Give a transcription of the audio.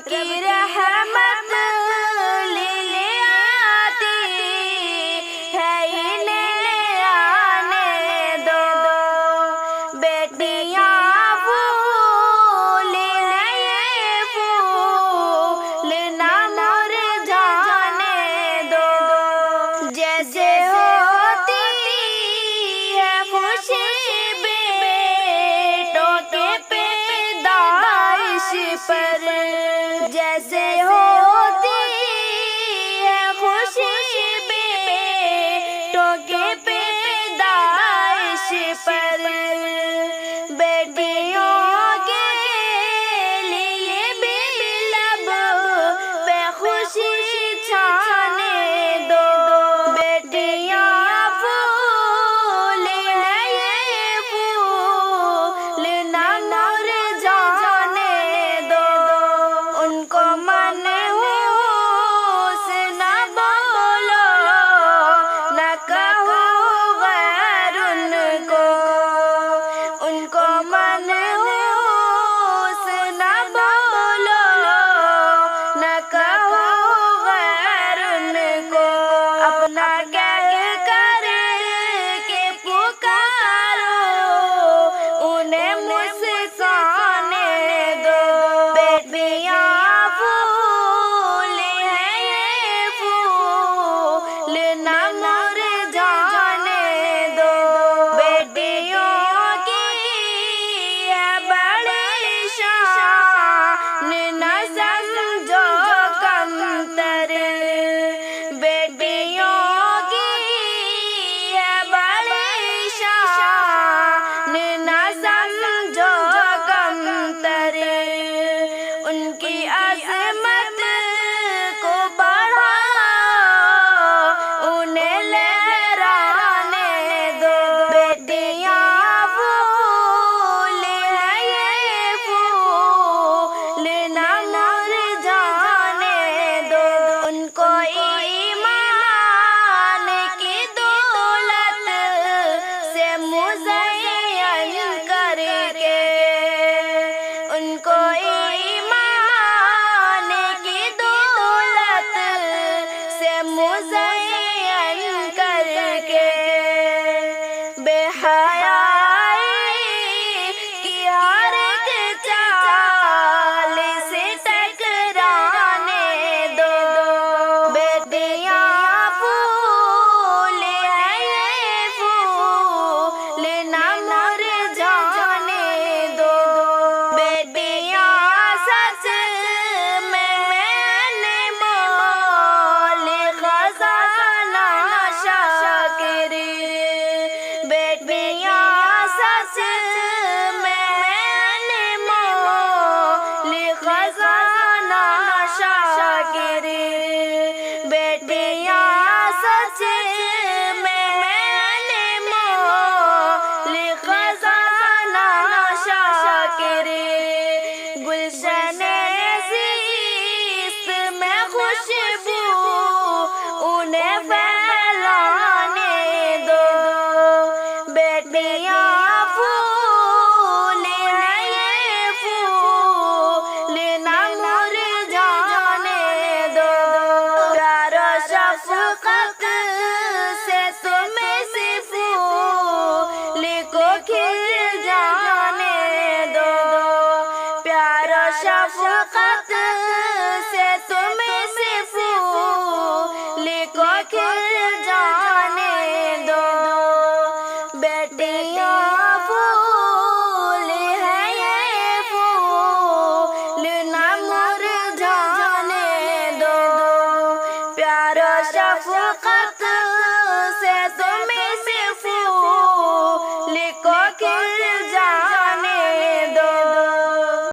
کی رحمت لے آتی ہے انہیں آنے دو بیٹیاں پھول ہیں پھول نہ مرجھانے دو جیسے ہوتی ہے خوشی بیٹوں کے پیدائش پر جیسے ہوتی ہے خوشی بیٹوں کے پیدائش پر بیٹیوں کے لیے بھی لب پہ خوشی چھانے دو بیٹیاں پھول ہیں پھول نہ مرجھانے دو ان کو منحوس نہ بولو نہ کہو غیر ان کو منحوس نہ بولو نہ کہو غیر ان کو اپنا کہہ کر کے پکارو انہیں مسکرانے دو بیٹیاں پھول ہیں پھول نہ مرجھانے دو بیٹیوں کی ہے بڑی شان نہ سمجھو کمتر بیٹیوں کی ہے بڑی شان نہ سمجھو کمتر ان کی عظمت کو بڑھاؤ انہیں لہرانے دو بیٹیاں پھول ہیں پھول نہ مرجھانے دو ان کو ایمان کی دولت سے مزین کر کے ان کو ایمان کی دولت سے مزین کر کے بے حیائی کی ہر ایک چال سے ٹکرانے دو بیٹیاں پھول ہیں پھول نہ مرجھانے دو بیٹیاں سچ میں انمول خزانہ شاکر بیٹیاں سچ میں انمول خزانہ شاکر بیٹیاں سچ میں انمول خزانہ شاکر گلشن زیست میں خوشبو انہیں پھیلانے دو بیٹیاں پھول ہیں پھول نہ مرجھانے دو پیار و شفقت سے تمہیں سے پھول کو کھل جانے دو پیار و شفقت سے تمہیں سے پھول کو کھل جانے دو بیٹیاں پھول ہیں پھول نہ مرجھانے دو پیار و شفقت